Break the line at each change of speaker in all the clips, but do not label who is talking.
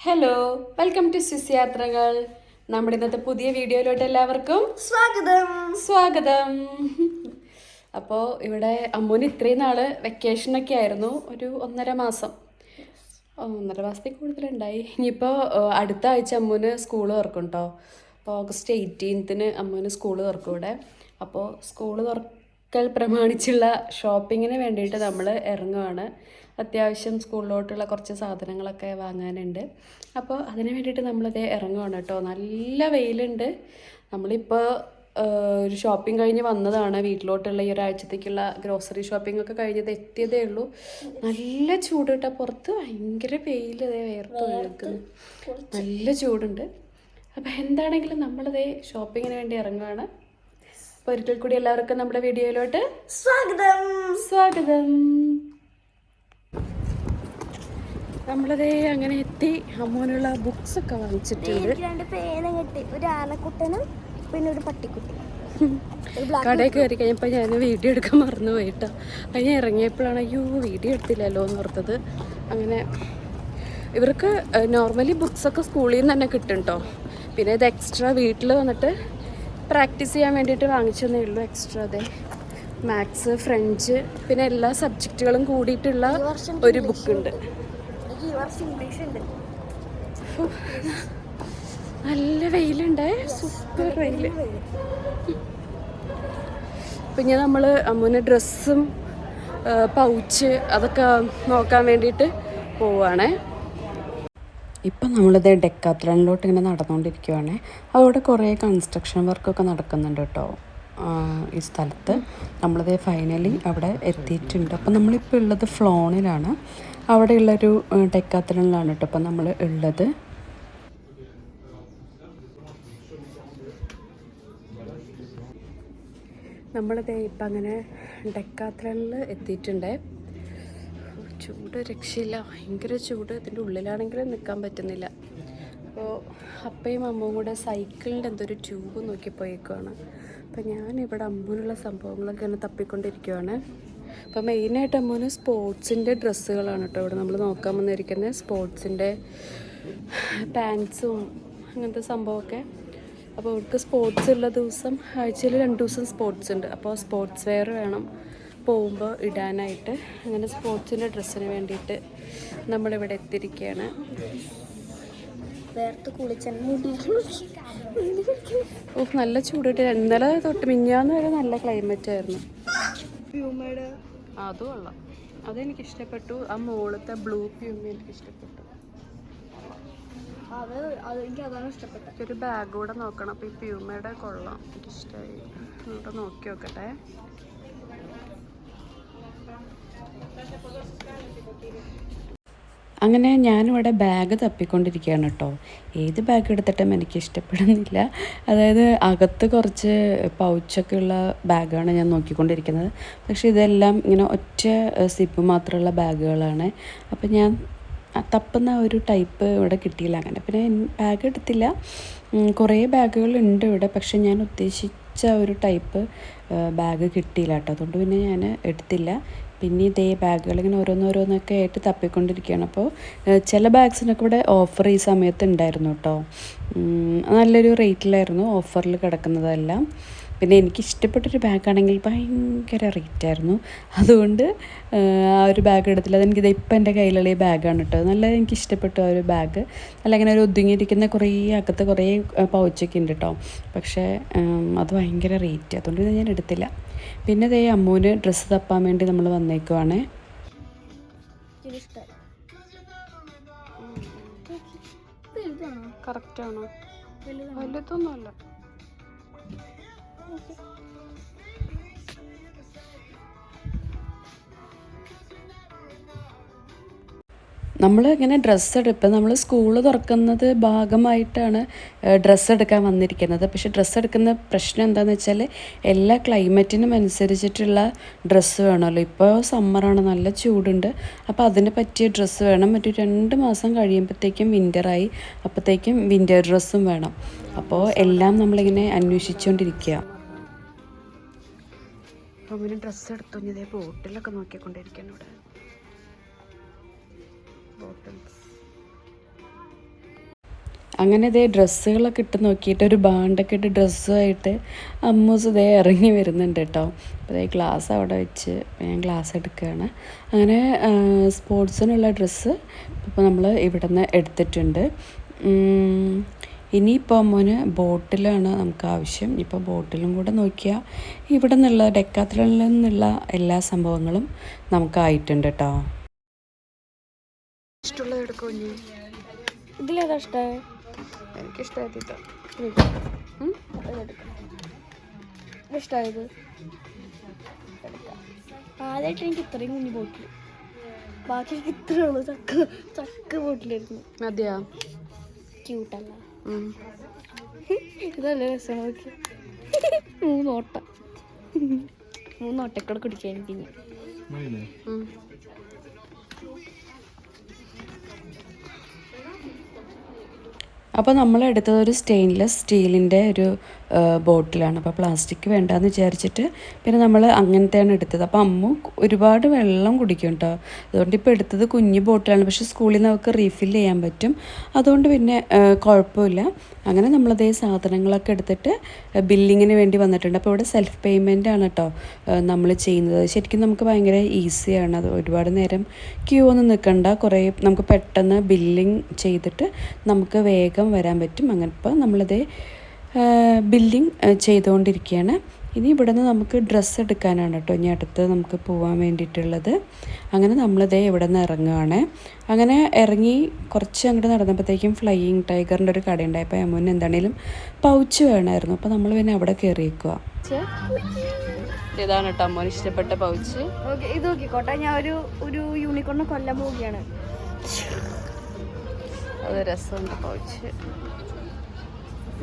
Hello, welcome to Swiss യാത്രകൾ. നമ്മുടെ ഇന്നത്തെ പുതിയ വീഡിയോയിലോട്ട് എല്ലാവർക്കും സ്വാഗതം. അപ്പോൾ ഇവിടെ അമ്മൂന് ഇത്രയും നാള് വെക്കേഷനൊക്കെ ആയിരുന്നു, ഒരു 1.5 മാസത്തിൽ കൂടുതലുണ്ടായി. ഇനിയിപ്പോൾ അടുത്ത ആഴ്ച അമ്മൂന് സ്കൂൾ തുറക്കും കേട്ടോ. അപ്പോൾ ഓഗസ്റ്റ് 18-ന് അമ്മൂന് സ്കൂൾ തുറക്കും ഇവിടെ. അപ്പോൾ സ്കൂൾ തുറക്കൽ പ്രമാണിച്ചുള്ള ഷോപ്പിങ്ങിന് വേണ്ടിയിട്ട് നമ്മൾ ഇറങ്ങുവാണ്. അത്യാവശ്യം സ്കൂളിലോട്ടുള്ള കുറച്ച് സാധനങ്ങളൊക്കെ വാങ്ങാനുണ്ട്. അപ്പോൾ അതിന് വേണ്ടിയിട്ട് നമ്മളിത് ഇറങ്ങുവാണ് കേട്ടോ. നല്ല വെയിലുണ്ട്. നമ്മളിപ്പോൾ ഒരു ഷോപ്പിംഗ് കഴിഞ്ഞ് വന്നതാണ്. വീട്ടിലോട്ടുള്ള ഈ ഒരാഴ്ചത്തേക്കുള്ള ഗ്രോസറി ഷോപ്പിംഗ് ഒക്കെ കഴിഞ്ഞത് എത്തിയതേ ഉള്ളൂ. നല്ല ചൂട് കേട്ടോ. പുറത്ത് ഭയങ്കര വെയിൽ, വേർത്ത് ഒഴുക്കുന്നു. നല്ല ചൂടുണ്ട്. അപ്പോൾ എന്താണെങ്കിലും നമ്മളിതേ ഷോപ്പിങ്ങിന് വേണ്ടി ഇറങ്ങുവാണ്. അപ്പോൾ ഒരിക്കൽ കൂടി എല്ലാവർക്കും നമ്മുടെ വീഡിയോയിലോട്ട് സ്വാഗതം. നമ്മളതേ അങ്ങനെ എത്തി. അമ്മൂനുള്ള ബുക്സ് ഒക്കെ വാങ്ങിച്ചിട്ടുണ്ട്.
2 പേന കിട്ടി, ഒരു ആനക്കുട്ടനും പിന്നെ ഒരു പട്ടിക്കുട്ടി.
കടയിൽ കയറി കഴിഞ്ഞപ്പോൾ ഞാൻ വീഡിയോ എടുക്കാൻ മറന്നു പോയിട്ടോ. അതിന് ഇറങ്ങിയപ്പോഴാണ് അയ്യോ വീഡിയോ എടുത്തില്ലല്ലോ എന്ന് ഓർത്തത്. അങ്ങനെ ഇവർക്ക് നോർമലി ബുക്സൊക്കെ സ്കൂളിൽ നിന്ന് തന്നെ കിട്ടും കേട്ടോ. പിന്നെ ഇത് എക്സ്ട്രാ വീട്ടിൽ വന്നിട്ട് പ്രാക്ടീസ് ചെയ്യാൻ വേണ്ടിയിട്ട് വാങ്ങിച്ചതേ ഉള്ളൂ. എക്സ്ട്രാ അതെ മാത്സ്, ഫ്രഞ്ച്, പിന്നെ എല്ലാ സബ്ജക്റ്റുകളും കൂടിയിട്ടുള്ള ഒരു ബുക്കുണ്ട്. നല്ല വെയിലുണ്ടേ, സൂപ്പർ വെയിൽ. പിന്നെ നമ്മൾ അമ്മൂന് ഡ്രസ്സും പൗച്ച് അതൊക്കെ നോക്കാൻ വേണ്ടിയിട്ട് പോവുകയാണേ. ഇപ്പം നമ്മളിത് ഡെക്കാത്ലോണിലോട്ട് ഇങ്ങനെ നടന്നുകൊണ്ടിരിക്കുകയാണ്. അവിടെ കുറേ കൺസ്ട്രക്ഷൻ വർക്കൊക്കെ നടക്കുന്നുണ്ട് കേട്ടോ ഈ സ്ഥലത്ത്. നമ്മളിത് ഫൈനലി അവിടെ എത്തിയിട്ടുണ്ട്. അപ്പം നമ്മളിപ്പോൾ ഉള്ളത് ഫ്ലോണിലാണ്. അവിടെയുള്ളൊരു ഡെക്കാത്ലോണിലാണ് കേട്ടോ ഇപ്പം നമ്മൾ ഉള്ളത്. നമ്മളിത് ഇപ്പം അങ്ങനെ ഡെക്കാത്ലോണിൽ എത്തിയിട്ടുണ്ട്. ചൂട് രക്ഷയില്ല, ഭയങ്കര ചൂട്. ഇതിൻ്റെ ഉള്ളിലാണെങ്കിലും നിൽക്കാൻ പറ്റുന്നില്ല. അപ്പോൾ അപ്പയും അമ്മയും കൂടെ സൈക്കിളിൻ്റെ എന്തൊരു ട്യൂബ് നോക്കി പോയേക്കുവാണ്. അപ്പോൾ ഞാനിവിടെ അമ്മൂനുള്ള സംഭവങ്ങളൊക്കെ ഇങ്ങനെ തപ്പിക്കൊണ്ടിരിക്കുവാണ്. അപ്പോൾ മെയിനായിട്ട് അമ്മൂന് സ്പോർട്സിൻ്റെ ഡ്രസ്സുകളാണ് കേട്ടോ ഇവിടെ നമ്മൾ നോക്കാൻ വന്നിരിക്കുന്നത്. സ്പോർട്സിൻ്റെ പാൻസും അങ്ങനത്തെ സംഭവമൊക്കെ. അപ്പോൾ അവർക്ക് സ്പോർട്സ് ഉള്ള ദിവസം ആഴ്ചയിൽ 2 ദിവസം സ്പോർട്സ് ഉണ്ട്. അപ്പോൾ സ്പോർട്സ് വെയർ വേണം പോകുമ്പോൾ ഇടാനായിട്ട്. അങ്ങനെ സ്പോർട്സിൻ്റെ ഡ്രസ്സിന് വേണ്ടിയിട്ട് നമ്മളിവിടെ എത്തിയിരിക്കുകയാണ്. നല്ല ചൂടിട്ട്. ഇന്നലെ തൊട്ട് മിഞ്ഞാന്ന് വരെ നല്ല ക്ലൈമറ്റ് ആയിരുന്നു. അതും കൊള്ളാം, അതെനിക്കിഷ്ടപ്പെട്ടു. ആ മുകളിലത്തെ ബ്ലൂ പ്യൂമ എനിക്കിഷ്ടപ്പെട്ടു. ഒരു ബാഗ് കൂടെ നോക്കണം. അപ്പോൾ ഈ പ്യൂമയുടെ കൊള്ളാം, എനിക്കിഷ്ടമായി. ഇവിടെ നോക്കി നോക്കട്ടെ. അങ്ങനെ ഞാനിവിടെ ബാഗ് തപ്പിക്കൊണ്ടിരിക്കുകയാണ് കേട്ടോ. ഏത് ബാഗ് എടുത്തിട്ടും എനിക്ക് ഇഷ്ടപ്പെടുന്നില്ല. അതായത് അകത്ത് കുറച്ച് പൗച്ചൊക്കെ ഉള്ള ബാഗാണ് ഞാൻ നോക്കിക്കൊണ്ടിരിക്കുന്നത്. പക്ഷേ ഇതെല്ലാം ഇങ്ങനെ ഒറ്റ സിപ്പ് മാത്രമുള്ള ബാഗുകളാണ്. അപ്പം ഞാൻ തപ്പുന്ന ഒരു ടൈപ്പ് ഇവിടെ കിട്ടിയില്ല. അങ്ങനെ പിന്നെ ബാഗ് എടുത്തില്ല. കുറേ ബാഗുകളുണ്ട് ഇവിടെ, പക്ഷെ ഞാൻ ഉദ്ദേശിച്ച ഒരു ടൈപ്പ് ബാഗ് കിട്ടിയില്ല കേട്ടോ. അതുകൊണ്ട് പിന്നെ ഞാൻ എടുത്തില്ല. പിന്നെ ഇതേ ബാഗുകൾ ഇങ്ങനെ ഓരോന്നോരോന്നൊക്കെ ആയിട്ട് തപ്പിക്കൊണ്ടിരിക്കുകയാണ്. അപ്പോൾ ചില ബാഗ്സിനൊക്കെ ഇവിടെ ഓഫർ ഈ സമയത്ത് ഉണ്ടായിരുന്നു കേട്ടോ. നല്ലൊരു റേറ്റിലായിരുന്നു ഓഫറിൽ കിടക്കുന്നതെല്ലാം. പിന്നെ എനിക്ക് ഇഷ്ടപ്പെട്ടൊരു ബാഗാണെങ്കിൽ ഭയങ്കര റേറ്റായിരുന്നു. അതുകൊണ്ട് ആ ഒരു ബാഗ് എടുത്തില്ല. അതെനിക്കിത് ഇപ്പം എൻ്റെ കയ്യിലുള്ള ഈ ബാഗാണ് കേട്ടോ. നല്ല എനിക്കിഷ്ടപ്പെട്ടു ആ ഒരു ബാഗ്. നല്ല ഇങ്ങനെ ഒരു ഒതുങ്ങിയിരിക്കുന്ന കുറേ അകത്ത് കുറേ പൗച്ചൊക്കെ ഉണ്ട് കേട്ടോ. പക്ഷേ അത് ഭയങ്കര റേറ്റ്, അതുകൊണ്ട് ഇത് ഞാൻ എടുത്തില്ല. പിന്നെ ഇതേ അമ്മൂന് ഡ്രസ്സ് തപ്പാൻ വേണ്ടി നമ്മൾ വന്നേക്കുവാണേ. കറക്റ്റാണോ? വലുതൊന്നുമല്ല. നമ്മൾ ഇങ്ങനെ ഡ്രസ്സ് എടുപ്പം നമ്മൾ സ്കൂൾ തുറക്കുന്നത് ഭാഗമായിട്ടാണ് ഡ്രസ്സ് എടുക്കാൻ വന്നിരിക്കുന്നത്. പക്ഷേ ഡ്രസ്സ് എടുക്കുന്ന പ്രശ്നം എന്താണെന്ന് വെച്ചാൽ എല്ലാ ക്ലൈമറ്റിനും അനുസരിച്ചിട്ടുള്ള ഡ്രസ്സ് വേണമല്ലോ. ഇപ്പോൾ സമ്മറാണ്, നല്ല ചൂടുണ്ട്. അപ്പോൾ അതിന് പറ്റിയ ഡ്രസ്സ് വേണം. ഒരു 2 മാസം കഴിയുമ്പോഴത്തേക്കും വിൻ്ററായി, അപ്പോഴത്തേക്കും വിൻ്റർ ഡ്രസ്സും വേണം. അപ്പോൾ എല്ലാം നമ്മളിങ്ങനെ അന്വേഷിച്ചുകൊണ്ടിരിക്കുക. അപ്പോൾ അങ്ങനെ ഡ്രസ്സ് എടുത്തു. ഇതേ ബോട്ടിലൊക്കെ നോക്കിക്കൊണ്ടിരിക്കുകയാണ് ഇവിടെ. ബോട്ടിൽസ് അങ്ങനെ ഇതേ ഡ്രസ്സുകളൊക്കെ ഇട്ട് നോക്കിയിട്ട് ഒരു ബാണ്ടൊക്കെ ഇട്ട് ഡ്രസ്സുമായിട്ട് അമ്മൂസ് ഇതേ ഇറങ്ങി വരുന്നുണ്ട് കേട്ടോ. അപ്പോൾ ഇതേ ഗ്ലാസ് അവിടെ വെച്ച് ഞാൻ ഗ്ലാസ് എടുക്കുകയാണ്. അങ്ങനെ സ്പോർട്സിനുള്ള ഡ്രസ്സ് ഇപ്പോൾ നമ്മൾ ഇവിടെ നിന്ന് എടുത്തിട്ടുണ്ട്. ഇനിയിപ്പോൾ അമ്മൂന് ബോട്ടിലാണ് നമുക്ക് ആവശ്യം. ഇപ്പോൾ ബോട്ടിലും കൂടെ നോക്കിയാൽ ഇവിടെ നിന്നുള്ള ഡെക്കാത്തലിൽ നിന്നുള്ള എല്ലാ സംഭവങ്ങളും നമുക്കായിട്ടുണ്ട് കേട്ടോ. ഇഷ്ടമുള്ളത് എടുക്കും.
ഇതിലേതാ ഇഷ്ടമായി?
എനിക്കിഷ്ടമായിട്ടോ.
ഇഷ്ടമായത് ആദ്യമായിട്ട് എനിക്ക് ഇത്രയും കുഞ്ഞു ബോട്ടിൽ, ബാക്കി എനിക്ക് ഇത്രയേ ഉള്ളൂ. ചക്ക ബോട്ടിലായിരുന്നു.
അതെയാ?
ക്യൂട്ടല്ല? ഇതല്ലേ രസം. നോക്കി മൂന്നോട്ടക്കൂടെ കുടിക്കാൻ എനിക്ക്.
അപ്പോൾ നമ്മൾ എടുത്തത് ഒരു സ്റ്റെയിൻലെസ് സ്റ്റീലിൻ്റെ ഒരു ബോട്ടിലാണ്. അപ്പോൾ പ്ലാസ്റ്റിക് വേണ്ടാന്ന് വിചാരിച്ചിട്ട് പിന്നെ നമ്മൾ അങ്ങനത്തെയാണ് എടുത്തത്. അപ്പോൾ അമ്മു ഒരുപാട് വെള്ളം കുടിക്കും കേട്ടോ. അതുകൊണ്ട് ഇപ്പോൾ എടുത്തത് കുഞ്ഞു ബോട്ടിലാണ്. പക്ഷേ സ്കൂളിൽ നിന്ന് നമുക്ക് റീഫിൽ ചെയ്യാൻ പറ്റും. അതുകൊണ്ട് പിന്നെ കുഴപ്പമില്ല. അങ്ങനെ നമ്മളതേ സാധനങ്ങളൊക്കെ എടുത്തിട്ട് ബില്ലിങ്ങിന് വേണ്ടി വന്നിട്ടുണ്ട്. അപ്പോൾ ഇവിടെ സെൽഫ് പേയ്മെൻ്റ് ആണ് കേട്ടോ നമ്മൾ ചെയ്യുന്നത്. ശരിക്കും നമുക്ക് ഭയങ്കര ഈസിയാണ്. അത് ഒരുപാട് നേരം ക്യൂ ഒന്നും നിൽക്കണ്ട. കുറേ നമുക്ക് പെട്ടെന്ന് ബില്ലിങ് ചെയ്തിട്ട് നമുക്ക് വേഗം വരാൻ പറ്റും. അങ്ങനെ ഇപ്പോൾ നമ്മളിതേ ബില്ലിങ് ചെയ്തുകൊണ്ടിരിക്കുകയാണ്. ഇനി ഇവിടെ നിന്ന് നമുക്ക് ഡ്രസ്സ് എടുക്കാനാണ് കേട്ടോ ഇനി അടുത്ത് നമുക്ക് പോകാൻ വേണ്ടിയിട്ടുള്ളത്. അങ്ങനെ നമ്മളിതേ ഇവിടെ നിന്ന് ഇറങ്ങുകയാണ്. അങ്ങനെ ഇറങ്ങി കുറച്ച് അങ്ങോട്ട് നടന്നപ്പോഴത്തേക്കും ഫ്ലൈയിങ് ടൈഗറിൻ്റെ ഒരു കടയുണ്ടായപ്പോൾ അമ്മൂന് എന്താണേലും പൗച്ച് വേണമായിരുന്നു. അപ്പോൾ നമ്മൾ പിന്നെ അവിടെ കയറിയേക്കുക. ഇതാണ് കേട്ടോ അമ്മൂന് ഇഷ്ടപ്പെട്ട പൗച്ച്.
ഇത് നോക്കിക്കോട്ടെ, ഞാൻ ഒരു യൂണിക്കോണിനെ കൊല്ലാൻ പോവുകയാണ്.
അത് രസമുണ്ട് പൗച്ച്.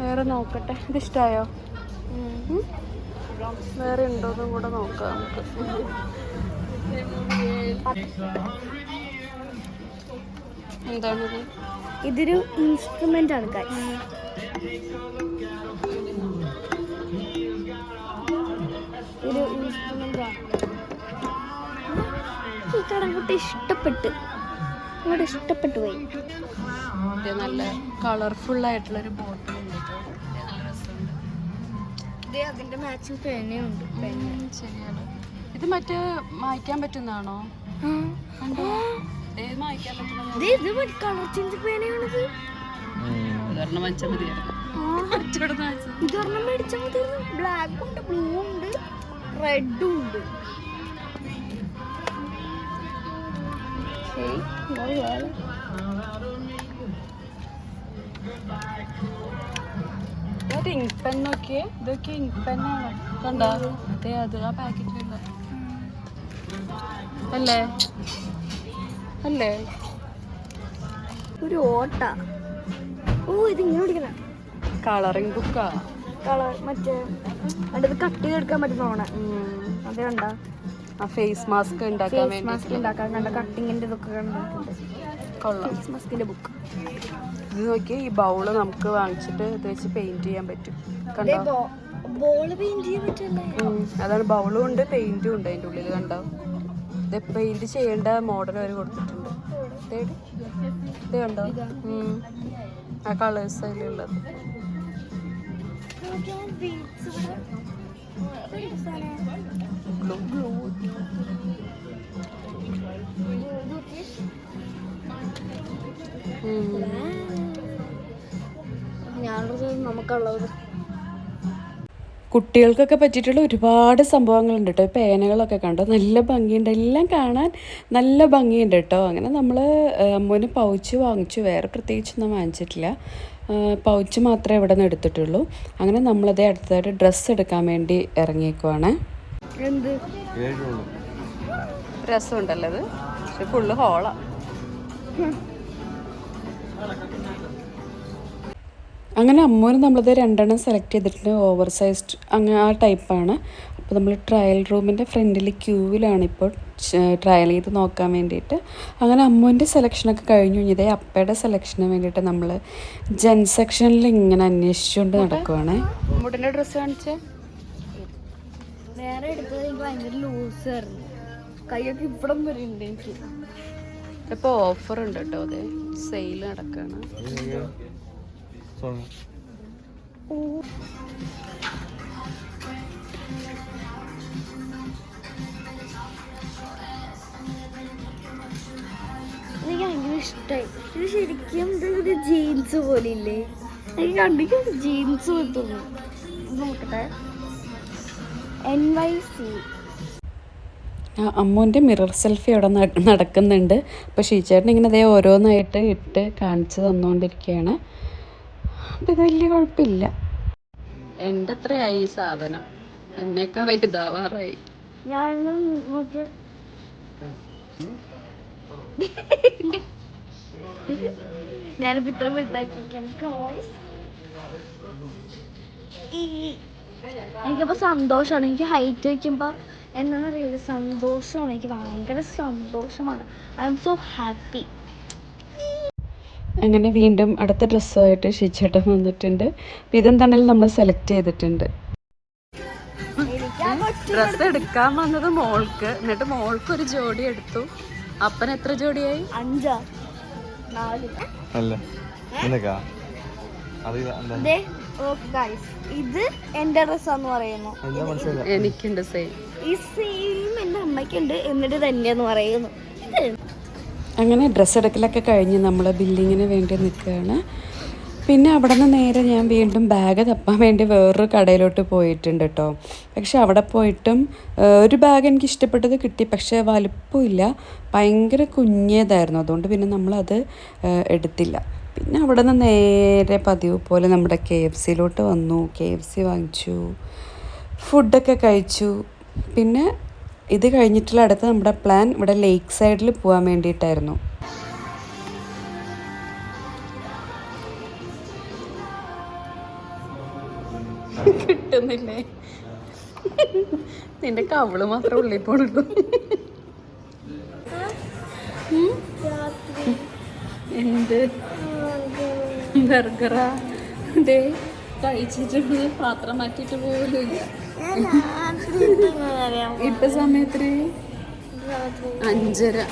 വേറെ നോക്കട്ടെ, ഇതിഷ്ടമായോ? വേറെ ഉണ്ടോന്നും കൂടെ നോക്കാം നമുക്ക്. എന്താണിത്?
ഇതൊരു ഇൻസ്ട്രുമെന്റ് ആണ്. ഒരു ഇൻസ്ട്രുമെന്റ് ആണ്. ഈ കടംകുട്ടി ഇഷ്ടപ്പെട്ടു പോയി.
നല്ല കളർഫുൾ ആയിട്ടുള്ളൊരു ബോട്ടിൽ ഉണ്ട്.
അതിന്റെ മാച്ചിങ് പേനയുണ്ട്.
ശരിയാണ്. ഇത് മറ്റേ മായ്ക്കാൻ പറ്റുന്നതാണോ? മായ്ക്കാൻ പറ്റുന്ന
കളർ ചേഞ്ച് പേനയാണിത്.
ഇതൊരെണ്ണം വാങ്ങിച്ചാൽ മതിയായിരുന്നു.
ഇതൊരെണ്ണം മേടിച്ചാൽ മതിയായിരുന്നു. ബ്ലാക്കും ഉണ്ട്, ബ്ലൂ ഉണ്ട്, റെഡും ഉണ്ട്.
ഇങ്ക് പെൻ നോക്കിയേ. ഇതൊക്കെ ഇങ്ക് പെന്നാണ്. കണ്ടോ? അതെ, അത് ആ പാക്കറ്റിലുള്ള അല്ലേ?
ഒരു ഓട്ട. ഇത് ഇങ്ങനെ പിടിക്കണം.
കളറിംഗ് ബുക്കാ.
കളർ മറ്റേ അത് കട്ട് ചെയ്തെടുക്കാൻ പറ്റുന്ന. അത് കണ്ട
ആ ഫേസ് മാസ്ക് ഉണ്ടാക്കാൻ
കണ്ട കട്ടിങ്ങിന്റെ ഇതൊക്കെ കണ്ടിട്ടുണ്ട്.
കൊള്ളാം.
ഫേസ് മാസ്കിന്റെ ബുക്ക്.
ഇത് നോക്കി, ഈ ബൗള് നമുക്ക് വാങ്ങിച്ചിട്ട് ഇത് വെച്ച് പെയിന്റ് ചെയ്യാൻ പറ്റും. കണ്ടോ?
ബോള് പെയിന്റ് ചെയ്യാൻ പറ്റില്ല.
അതാണ്, ബൗളും ഉണ്ട് പെയിന്റും ഉണ്ട് അതിൻ്റെ ഉള്ളിൽ. കണ്ടോ? ഇത് പെയിന്റ് ചെയ്യേണ്ട മോഡൽ അവർ കൊടുത്തിട്ടുണ്ട്. ഇത് കണ്ടോ? ആ കളേഴ്സ് അതിലുള്ളത്.
നമുക്കുള്ളത്
കുട്ടികൾക്കൊക്കെ പറ്റിയിട്ടുള്ള ഒരുപാട് സംഭവങ്ങളുണ്ട് കേട്ടോ. പേനകളൊക്കെ കണ്ടോ? നല്ല ഭംഗിയുണ്ട്. എല്ലാം കാണാൻ നല്ല ഭംഗിയുണ്ട് കേട്ടോ. അങ്ങനെ നമ്മൾ അമ്മൂന് പൗച്ച് വാങ്ങിച്ചു. വേറെ പ്രത്യേകിച്ചൊന്നും വാങ്ങിച്ചിട്ടില്ല. പൗച്ച് മാത്രമേ ഇവിടെ നിന്ന് എടുത്തിട്ടുള്ളൂ. അങ്ങനെ നമ്മളതേ അടുത്തതായിട്ട് ഡ്രസ്സ് എടുക്കാൻ വേണ്ടി ഇറങ്ങിയേക്കുവാണ്.
എന്ത്
രസമുണ്ടല്ലോ അത്. പക്ഷെ ഫുള്ള് ഹോളാണ്. അങ്ങനെ അമ്മൂന് നമ്മളത് 2 സെലക്ട് ചെയ്തിട്ടുണ്ട്. ഓവർ സൈസ്ഡ് അങ്ങനെ ആ ടൈപ്പാണ്. അപ്പോൾ നമ്മൾ ട്രയൽ റൂമിൻ്റെ ഫ്രണ്ടിൽ ക്യൂവിലാണ് ഇപ്പോൾ ട്രയൽ ചെയ്ത് നോക്കാൻ വേണ്ടിയിട്ട്. അങ്ങനെ അമ്മൂൻ്റെ സെലക്ഷനൊക്കെ കഴിഞ്ഞു. ഇതേ അപ്പയുടെ സെലക്ഷന് വേണ്ടിയിട്ട് നമ്മൾ ജെൻ സെക്ഷനിൽ ഇങ്ങനെ അന്വേഷിച്ചുകൊണ്ട് നടക്കുവാണ്. അമ്മൂട്ടിൻ്റെ ഡ്രസ്സ് കാണിച്ചേ.
വേറെ എടുത്തത് എനിക്ക് ഭയങ്കര ലൂസായിരുന്നു. കൈയൊക്കെ ഇവിടം വരെ ഉണ്ട് എനിക്ക്.
ഇപ്പോൾ ഓഫർ ഉണ്ട് കേട്ടോ. അതെ, സെയിൽ നടക്കുകയാണ്.
എനിക്ക് ഭയങ്കര ഇഷ്ടമായി. ഇത് ശരിക്കും ഒരു ജീൻസ് പോലെ ഇല്ലേ? എനിക്ക് കണ്ടിട്ട് ജീൻസ് പോലെ തോന്നുന്നു. നോക്കട്ടെ. NYC.
അമ്മുവിൻ്റെ മിറർ സെൽഫി അവിടെ നടക്കുന്നുണ്ട്. അപ്പോൾ ഷീച്ചേട്ടൻ ഇങ്ങനെ അതേ ഓരോന്നായിട്ട് ഇട്ട് കാണിച്ച് തന്നുകൊണ്ടിരിക്കുകയാണ്. അപ്പം ഇത് വലിയ കുഴപ്പമില്ല. എൻ്റെ അത്രയായി ഈ സാധനം, എന്നേക്കാൾ വലുതാവാറായി.
ഞാനിപ്പോ ഇത്ര വലുതാക്കിയിരിക്കുകയാണ്. എനിക്കിപ്പോൾ സന്തോഷമാണ്. എനിക്ക് ഹൈറ്റ് വയ്ക്കുമ്പോൾ എന്താണെന്നറിയില്ല, സന്തോഷമാണ്. എനിക്ക് ഭയങ്കര സന്തോഷമാണ്. I M so happy.
അങ്ങനെ വീണ്ടും അടുത്ത ഡ്രസ്സുമായിട്ട് ഷീച്ചേട്ടൻ വന്നിട്ടുണ്ട്. ഇതെന്താണെങ്കിലും നമ്മൾ സെലക്ട് ചെയ്തിട്ടുണ്ട്. ഡ്രസ്സ് എടുക്കാൻ വന്നത് മോൾക്ക്, എന്നിട്ട് മോൾക്ക് ഒരു ജോഡി എടുത്തു. അപ്പൻ എത്ര ജോഡിയായി?
5 4 ഇത് എന്റെ ഡ്രസ്സാന്ന് പറയുന്നു.
എനിക്കുണ്ട് സെയിം.
ഈ സെയിം എന്റെ അമ്മയ്ക്കുണ്ട്, എന്നിട്ട് തന്നെയെന്ന് പറയുന്നു.
അങ്ങനെ ഡ്രസ്സ് എടുക്കലൊക്കെ കഴിഞ്ഞ് നമ്മൾ ബില്ലിങ്ങിന് വേണ്ടി നിൽക്കുകയാണ്. പിന്നെ അവിടെ നിന്ന് നേരെ ഞാൻ വീണ്ടും ബാഗ് തപ്പാൻ വേണ്ടി വേറൊരു കടയിലോട്ട് പോയിട്ടുണ്ട് കേട്ടോ. പക്ഷെ അവിടെ പോയിട്ടും ഒരു ബാഗ് എനിക്ക് ഇഷ്ടപ്പെട്ടത് കിട്ടി, പക്ഷേ വലുപ്പമില്ല, ഭയങ്കര കുഞ്ഞേതായിരുന്നു. അതുകൊണ്ട് പിന്നെ നമ്മളത് എടുത്തില്ല. പിന്നെ അവിടെ നിന്ന് നേരെ പതിവ് പോലെ നമ്മുടെ KFCയിലോട്ട് വന്നു. KFC വാങ്ങിച്ചു, ഫുഡൊക്കെ കഴിച്ചു. പിന്നെ ഇത് കഴിഞ്ഞിട്ടുള്ള അടുത്ത് നമ്മുടെ പ്ലാൻ ഇവിടെ ലേക്ക് സൈഡിൽ പോകാൻ വേണ്ടിയിട്ടായിരുന്നു. കിട്ടുന്നില്ലേ? നിന്റെ കവള് മാത്രം ഉള്ളിൽ പോണുള്ളൂ. എന്ത് ബർഗറാ? ദേ കഴിച്ചിട്ട് പാത്രം മാറ്റിയിട്ട് പോലും ഇല്ല. ഇട്ട സമയത്തിന് 5:30.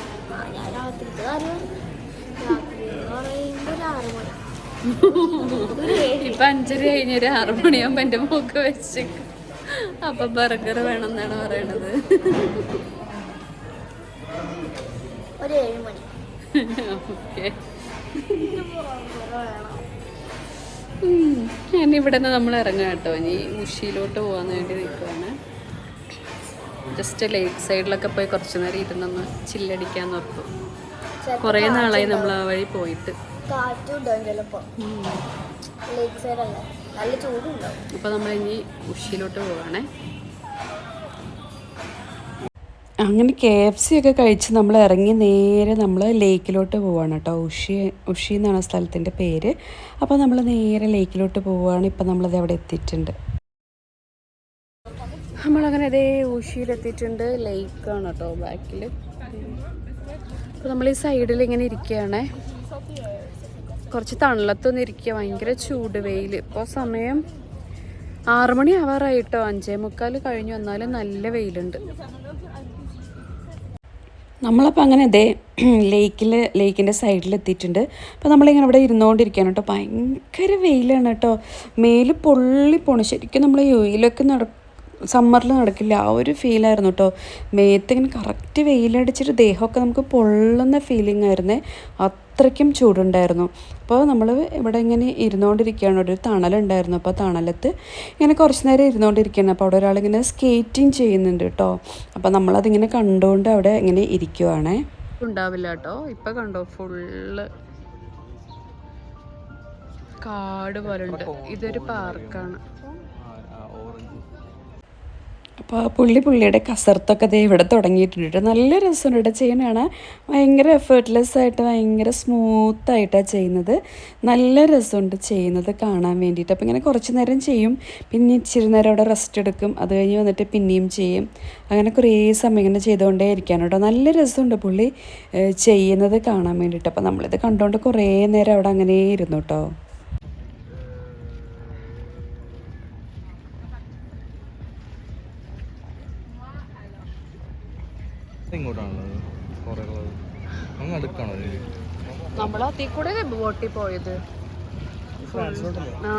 ഇപ്പൊ 5:30 കഴിഞ്ഞൊരു 6 മണിയാകുമ്പോ എന്റെ മൂക്ക് വെച്ചേക്കും. അപ്പൊ ബർഗർ വേണം എന്നാണ് പറയണത്. ഓക്കെ, ഞാൻ ഇവിടെ നിന്ന് നമ്മൾ ഇറങ്ങാം കേട്ടോ. ഇനി ഉഷിയിലോട്ട് പോകാൻ വേണ്ടി നിൽക്കുവാണ്. ജസ്റ്റ് ലേക്ക് സൈഡിലൊക്കെ പോയി കുറച്ച് നേരം ഇരുന്നൊന്ന് ചില്ലടിക്കാൻ നോക്കും. കുറേ നാളായി നമ്മൾ ആ വഴി പോയിട്ട്. അപ്പോൾ നമ്മൾ ഇനി ഉഷിയിലോട്ട് പോവാണേ. അങ്ങനെ KFC ഒക്കെ കഴിച്ച് നമ്മൾ ഇറങ്ങി നേരെ നമ്മൾ ലേക്കിലോട്ട് പോവാണ് കേട്ടോ. ഉഷി എന്നാണ് സ്ഥലത്തിൻ്റെ പേര്. അപ്പോൾ നമ്മൾ നേരെ ലേക്കിലോട്ട് പോവുകയാണ്. ഇപ്പം നമ്മളത് അവിടെ എത്തിയിട്ടുണ്ട്. നമ്മളങ്ങനെ അതേ ഉഷിയിലെത്തിയിട്ടുണ്ട്. ലേക്കാണ് കേട്ടോ ബാക്കിൽ. അപ്പോൾ നമ്മൾ ഈ സൈഡിൽ ഇങ്ങനെ ഇരിക്കുകയാണേ. കുറച്ച് തണലത്തൊന്നും ഇരിക്കുക, ഭയങ്കര ചൂട്, വെയിൽ. ഇപ്പോൾ സമയം 6 മണി ആവാറായിട്ടോ. 5:45 കഴിഞ്ഞു, വന്നാലും നല്ല വെയിലുണ്ട്. നമ്മളപ്പോൾ അങ്ങനെ അതേ ലേക്കിൻ്റെ സൈഡിലെത്തിയിട്ടുണ്ട്. അപ്പോൾ നമ്മളിങ്ങനെ ഇവിടെ ഇരുന്നുകൊണ്ടിരിക്കുകയാണ് കേട്ടോ. ഭയങ്കര വെയിലാണ് കേട്ടോ. മേല് പൊള്ളി പോണു. ശരിക്കും നമ്മൾ വെയിലൊക്കെ സമ്മറിൽ നടക്കില്ല, ആ ഒരു ഫീലായിരുന്നു കേട്ടോ. മേത്തിങ്ങനെ കറക്റ്റ് വെയിലടിച്ചിട്ട് ദേഹമൊക്കെ നമുക്ക് പൊള്ളുന്ന ഫീലിംഗ് ആയിരുന്നേ. അത്രയ്ക്കും ചൂടുണ്ടായിരുന്നു. അപ്പോൾ നമ്മൾ ഇവിടെ ഇങ്ങനെ ഇരുന്നുകൊണ്ടിരിക്കുകയാണ്. ഒരു തണലുണ്ടായിരുന്നു. അപ്പോൾ തണലത്ത് ഇങ്ങനെ കുറച്ച് നേരം ഇരുന്നുകൊണ്ടിരിക്കുകയാണ്. അപ്പോൾ അവിടെ ഒരാളിങ്ങനെ സ്കേറ്റിംഗ് ചെയ്യുന്നുണ്ട് കേട്ടോ. അപ്പോൾ നമ്മളതിങ്ങനെ കണ്ടുകൊണ്ട് അവിടെ ഇങ്ങനെ ഇരിക്കുവാണേ. ഉണ്ടാവില്ല കേട്ടോ. ഇപ്പം കണ്ടോ, ഫുള്ള് കാട് പോലെ ഉണ്ട്. ഇതൊരു പാർക്കാണ്. അപ്പോൾ പുള്ളിയുടെ കസർത്തൊക്കെ ദേ ഇവിടെ തുടങ്ങിയിട്ടുണ്ട്. നല്ല രസമുണ്ട് ഇവിടെ ചെയ്യാനാണ്. ഭയങ്കര എഫേർട്ട്ലെസ് ആയിട്ട് ഭയങ്കര സ്മൂത്തായിട്ടാണ് ചെയ്യുന്നത്. നല്ല രസമുണ്ട് ചെയ്യുന്നത് കാണാൻ വേണ്ടിയിട്ട്. അപ്പോൾ ഇങ്ങനെ കുറച്ച് നേരം ചെയ്യും, പിന്നെ ഇച്ചിരി നേരം അവിടെ റെസ്റ്റ് എടുക്കും, അത് കഴിഞ്ഞ് വന്നിട്ട് പിന്നെയും ചെയ്യും. അങ്ങനെ കുറേ സമയം ഇങ്ങനെ ചെയ്തുകൊണ്ടേ ഇരിക്കാൻ കേട്ടോ. നല്ല രസമുണ്ട് പുള്ളി ചെയ്യുന്നത് കാണാൻ വേണ്ടിയിട്ട്. അപ്പോൾ നമ്മളിത് കണ്ടുകൊണ്ട് കുറേ നേരം അവിടെ അങ്ങനെ ഇരുന്നു കേട്ടോ. നമ്മൾ അതിൽ കൂടെ ബോട്ടിൽ പോയത്. ആ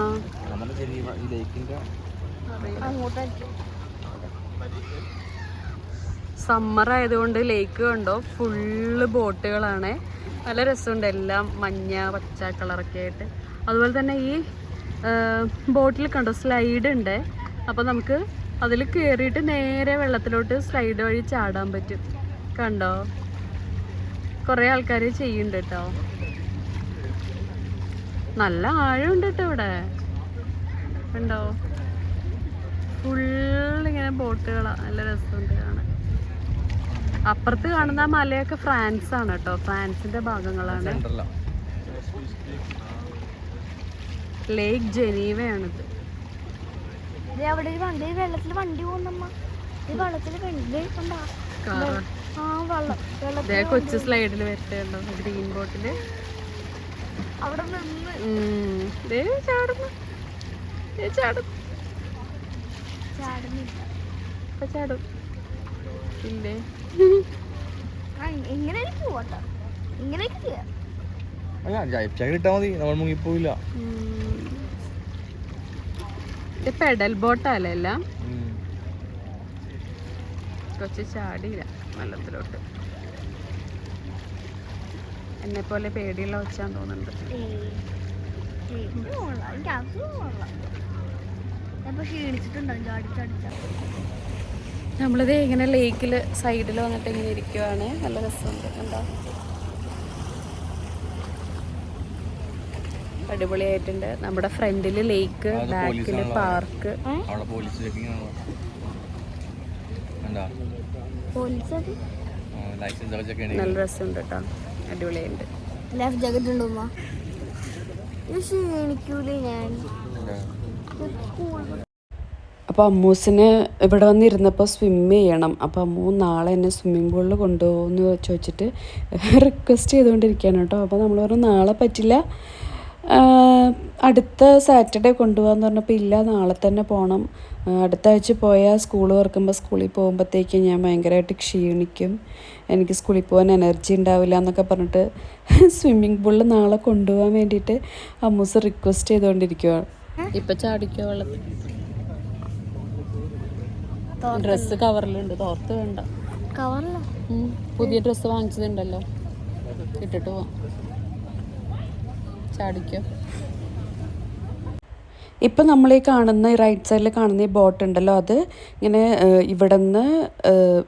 സമ്മർ ആയതുകൊണ്ട് ലേക്ക് കണ്ടോ ഫുള്ള് ബോട്ടുകളാണ്. നല്ല രസമുണ്ട്, എല്ലാം മഞ്ഞ പച്ച കളറൊക്കെ ആയിട്ട്. അതുപോലെ തന്നെ ഈ ബോട്ടിൽ കണ്ടോ സ്ലൈഡ് ഉണ്ട്. അപ്പോൾ നമുക്ക് അതിൽ കയറിയിട്ട് നേരെ വെള്ളത്തിലോട്ട് സ്ലൈഡ് വഴി ചാടാൻ പറ്റും. കണ്ടോ, കുറേ ആൾക്കാർ ചെയ്യുന്നുണ്ട് കേട്ടോ. നല്ല ആഴമുണ്ട് കേട്ടോ ഇവിടെ. കണ്ടോ, ഫുള്ളിങ്ങനെ ബോട്ടുകളാണ്. നല്ല രസമുണ്ട് കാണാൻ. അപ്പുറത്ത് കാണുന്ന മലയൊക്കെ ഫ്രാൻസ് ആണ് കേട്ടോ, ഫ്രാൻസിന്റെ ഭാഗങ്ങളാണ്. ലേക്ക് ജനീവയാണിത്. കൊച്ചു സ്ലൈഡിൽ വരട്ടെ ഗ്രീൻ ബോട്ടില് ചാടും ഇല്ലേ? പെഡൽ ബോട്ടല്ലേ എല്ലാം. കൊച്ചു ചാടിയില്ല വെള്ളത്തിലോട്ട്. എന്നെ പോലെ പേടിയുള്ള വെച്ചാൻ തോന്നുന്നുണ്ട്. നമ്മളിത് ഇങ്ങനെ ലേക്കിൽ സൈഡിൽ വന്നിട്ട് ഇങ്ങനെ ഇരിക്കുവാണ്. നല്ല രസമുണ്ട്. എന്താ അടിപൊളിയായിട്ടുണ്ട്. നമ്മുടെ ഫ്രണ്ടില് ലേക്ക്, ബാക്കില് പാർക്ക്. നല്ല രസമുണ്ട് കേട്ടോ, അടിപൊളിയുണ്ട്.
ലൈഫ് ജാക്കറ്റ് ഉണ്ടോ?
അപ്പോൾ അമ്മൂസിന് ഇവിടെ വന്നിരുന്നപ്പോൾ സ്വിമ്മ് ചെയ്യണം. അപ്പോൾ അമ്മൂ നാളെ എന്നെ സ്വിമ്മിംഗ് പൂളിൽ കൊണ്ടുപോകുമെന്ന് ചോദിച്ചിട്ട് റിക്വസ്റ്റ് ചെയ്തുകൊണ്ടിരിക്കുകയാണ് കേട്ടോ. അപ്പോൾ നമ്മൾ പറഞ്ഞു നാളെ പറ്റില്ല, അടുത്ത സാറ്റർഡേ കൊണ്ടുപോകാമെന്ന് പറഞ്ഞപ്പോൾ ഇല്ല, നാളെ തന്നെ പോകണം. അടുത്ത ആഴ്ച പോയാൽ സ്കൂൾ തുറക്കുമ്പോൾ സ്കൂളിൽ പോകുമ്പോഴത്തേക്കും ഞാൻ ഭയങ്കരമായിട്ട് ക്ഷീണിക്കും, എനിക്ക് സ്കൂളിൽ പോകാൻ എനർജി ഉണ്ടാവില്ല എന്നൊക്കെ പറഞ്ഞിട്ട് സ്വിമ്മിംഗ് പൂളിൽ നാളെ കൊണ്ടുപോകാൻ വേണ്ടിയിട്ട് അമ്മൂസ് റിക്വസ്റ്റ് ചെയ്തുകൊണ്ടിരിക്കുകയാണ്. ഇപ്പം ചാടിക്കോ വെള്ളത്തിൽ. ഡ്രസ്സ് കവറിലുണ്ട്, തോർത്ത് വേണ്ട.
കവറിലോ?
പുതിയ ഡ്രസ്സ് വാങ്ങിച്ചതുണ്ടല്ലോ, ഇട്ടിട്ട് പോവാം. ചാടിക്കോ. ഇപ്പം നമ്മൾ ഈ കാണുന്ന ഈ റൈറ്റ് സൈഡിൽ കാണുന്ന ഈ ബോട്ട് ഉണ്ടല്ലോ, അത് ഇങ്ങനെ ഇവിടെ നിന്ന്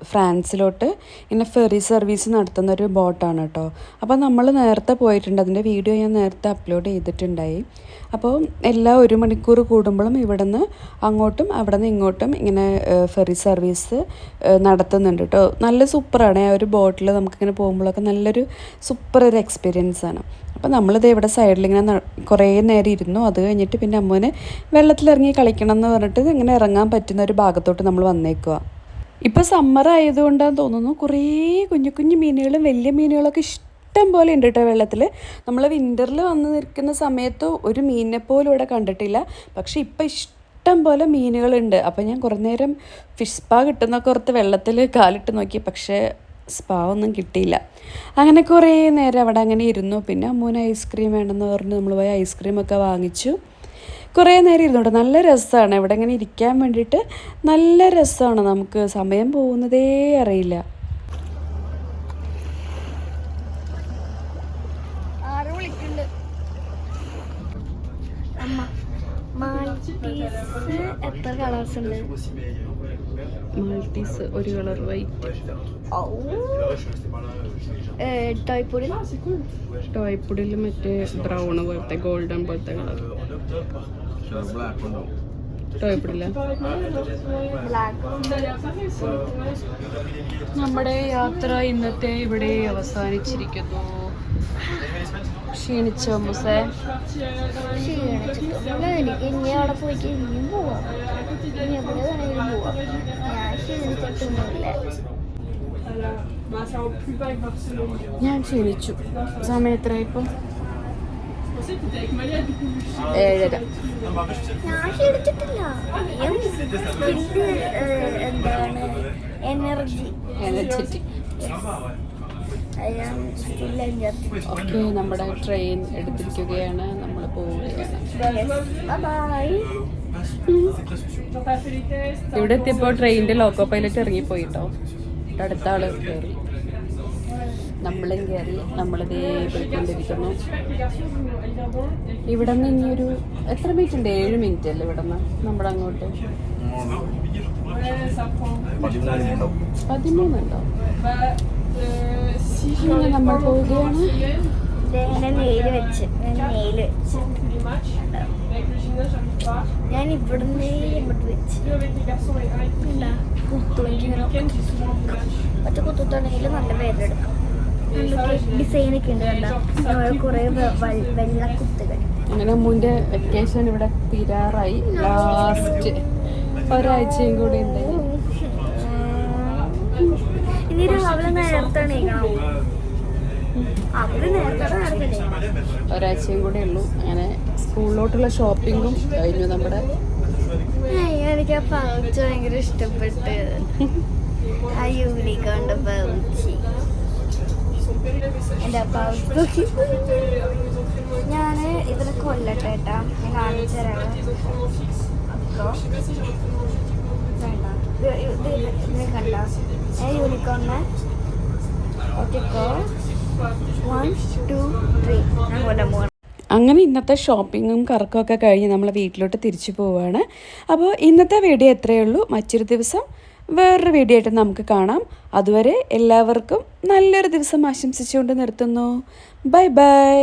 ഫ്രാൻസിലോട്ട് ഇങ്ങനെ ഫെറി സർവീസ് നടത്തുന്ന ഒരു ബോട്ടാണ് കേട്ടോ. അപ്പോൾ നമ്മൾ നേരത്തെ പോയിട്ടുണ്ട്, അതിൻ്റെ വീഡിയോ ഞാൻ നേരത്തെ അപ്ലോഡ് ചെയ്തിട്ടുണ്ടായി. അപ്പോൾ എല്ലാ 1 മണിക്കൂർ കൂടുമ്പോഴും ഇവിടെ നിന്ന് അങ്ങോട്ടും അവിടെ നിന്ന് ഇങ്ങോട്ടും ഇങ്ങനെ ഫെറി സർവീസ് നടത്തുന്നുണ്ട് കേട്ടോ. നല്ല സൂപ്പറാണ്. ആ ഒരു ബോട്ടിൽ നമുക്കിങ്ങനെ പോകുമ്പോഴൊക്കെ നല്ലൊരു സൂപ്പർ ഒരു എക്സ്പീരിയൻസ് ആണ്. അപ്പോൾ നമ്മളിത് ഇവിടെ സൈഡിൽ ഇങ്ങനെ കുറേ നേരം ഇരുന്നു. അത് കഴിഞ്ഞിട്ട് പിന്നെ അമ്മൂന് വെള്ളത്തിലിറങ്ങി കളിക്കണം എന്ന് പറഞ്ഞിട്ട് ഇങ്ങനെ ഇറങ്ങാൻ പറ്റുന്ന ഒരു ഭാഗത്തോട്ട് നമ്മൾ വന്നേക്കുക. ഇപ്പോൾ സമ്മർ ആയതുകൊണ്ടാന്ന് തോന്നുന്നു കുറേ കുഞ്ഞു കുഞ്ഞു മീനുകളും വലിയ മീനുകളൊക്കെ ഇഷ്ടം പോലെ ഉണ്ട് കേട്ടോ വെള്ളത്തിൽ. നമ്മൾ വിൻ്ററിൽ വന്ന് നിൽക്കുന്ന സമയത്ത് ഒരു മീനിനെ പോലും ഇവിടെ കണ്ടിട്ടില്ല. പക്ഷേ ഇപ്പം ഇഷ്ടം പോലെ മീനുകളുണ്ട്. അപ്പോൾ ഞാൻ കുറേ നേരം ഫിഷ് സ്പാ കിട്ടുന്നൊക്കെ ഓർത്ത് വെള്ളത്തിൽ കാലിട്ട് നോക്കി, പക്ഷേ സ്പാ ഒന്നും കിട്ടിയില്ല. അങ്ങനെ കുറേ നേരം അവിടെ അങ്ങനെ ഇരുന്നു. പിന്നെ അമ്മൂന് ഐസ്ക്രീം വേണമെന്ന് പറഞ്ഞ് നമ്മൾ പോയി ഐസ്ക്രീമൊക്കെ വാങ്ങിച്ചു. കുറേ നേരം ഇരുന്നുണ്ട്. നല്ല രസമാണ് ഇവിടെ ഇങ്ങനെ ഇരിക്കാൻ വേണ്ടിയിട്ട്. നല്ല രസമാണ്, നമുക്ക് സമയം പോകുന്നതേ അറിയില്ല.
എത്ര കളേഴ്സ് ഉണ്ട്?
മാൾട്ടീസ് ഒരു കളർ വൈറ്റ്. ടോയ്പുഡിൽ മറ്റേ ബ്രൗൺ പോലത്തെ ഗോൾഡൻ പോലത്തെ കളർ. ടോയ്പുഡില്ല. നമ്മുടെ യാത്ര ഇന്നത്തെ ഇവിടെ അവസാനിച്ചിരിക്കുന്നു. ക്ഷീണിച്ചോ മുസേ?
എനിക്ക് ഇനി അവിടെ പോയിട്ട് ഇനിയും പോവാം, ഇനി എവിടെ വേണമെങ്കിലും പോവാം. ഞാൻ ക്ഷീണിച്ചിട്ടൊന്നുമില്ല.
ഞാൻ ക്ഷീണിച്ചു. സമയം എത്ര ഇപ്പം? 7:30.
ഞാൻ ക്ഷീണിച്ചിട്ടില്ല. എന്താണ് എനർജറ്റിക്. ഓക്കെ,
നമ്മുടെ ട്രെയിൻ എടുത്തിരിക്കുകയാണ്. നമ്മൾ പോവുകയാണ്.
ബൈ.
ഇവിടെ എത്തിയപ്പോൾ ട്രെയിനിന്റെ ലോക്കോ പൈലറ്റ് ഇറങ്ങിപ്പോയിട്ടോ. അടുത്ത ആള് കയറി, നമ്മളും കയറി. നമ്മളിതേ പോയിക്കൊണ്ടിരിക്കുന്നു. ഇവിടെ നിന്ന് ഇനിയൊരു എത്ര മിനിറ്റ് ഉണ്ട്? 7 മിനിറ്റ് അല്ലേ ഇവിടെ നിന്ന് നമ്മുടെ അങ്ങോട്ട്? 13 ഉണ്ടോ? നമ്മൾ പോവുകയാണ്.
ഞാൻ ഇവിടുന്ന് ഇങ്ങോട്ട് വെച്ച് ഒറ്റ കുത്തുത്താണെങ്കിൽ നല്ല വേദന എടുക്കും. ഡിസൈൻ ഒക്കെ ഉണ്ട് കണ്ട, കുറെ വെള്ള കുത്തുകൾ.
അങ്ങനെ അമ്മുവിന്റെ വെക്കേഷൻ ഇവിടെ തീരാറായി. ലാസ്റ്റ് ഒരാഴ്ചയും കൂടി ഉണ്ട്.
ഇനി രാവിലെ നേരത്തെ എണീക്കണം.
ഒരാഴ്ചയും കൂടെ ഉള്ളൂ. അങ്ങനെ സ്കൂളിലോട്ടുള്ള ഷോപ്പിങ്ങും കഴിഞ്ഞു നമ്മുടെ.
എനിക്ക് ആ പൗച്ച് ഭയങ്കര ഇഷ്ടപ്പെട്ട്. ആ യൂണിക്കോണിന്റെ പൗച്ച്, എന്റെ പൗച്ച് ഞാൻ ഇതിനെ കൊല്ലട്ടെ കേട്ടാ. ഞാൻ കാണിച്ചു തരാം. ഇതിനെ കണ്ട യൂണിക്കോണിനെ. ഓക്കെക്കോ 1 2 3 ഞാൻ കൊല്ലാൻ പോകണം.
അങ്ങനെ ഇന്നത്തെ ഷോപ്പിങ്ങും കറക്കമൊക്കെ കഴിഞ്ഞ് നമ്മൾ വീട്ടിലോട്ട് തിരിച്ചു പോവുകയാണ്. അപ്പോൾ ഇന്നത്തെ വീഡിയോ എത്രയേ ഉള്ളൂ. മറ്റൊരു ദിവസം വേറൊരു വീഡിയോ ആയിട്ട് നമുക്ക് കാണാം. അതുവരെ എല്ലാവർക്കും നല്ലൊരു ദിവസം ആശംസിച്ചുകൊണ്ട് നിർത്തുന്നു. Bye bye.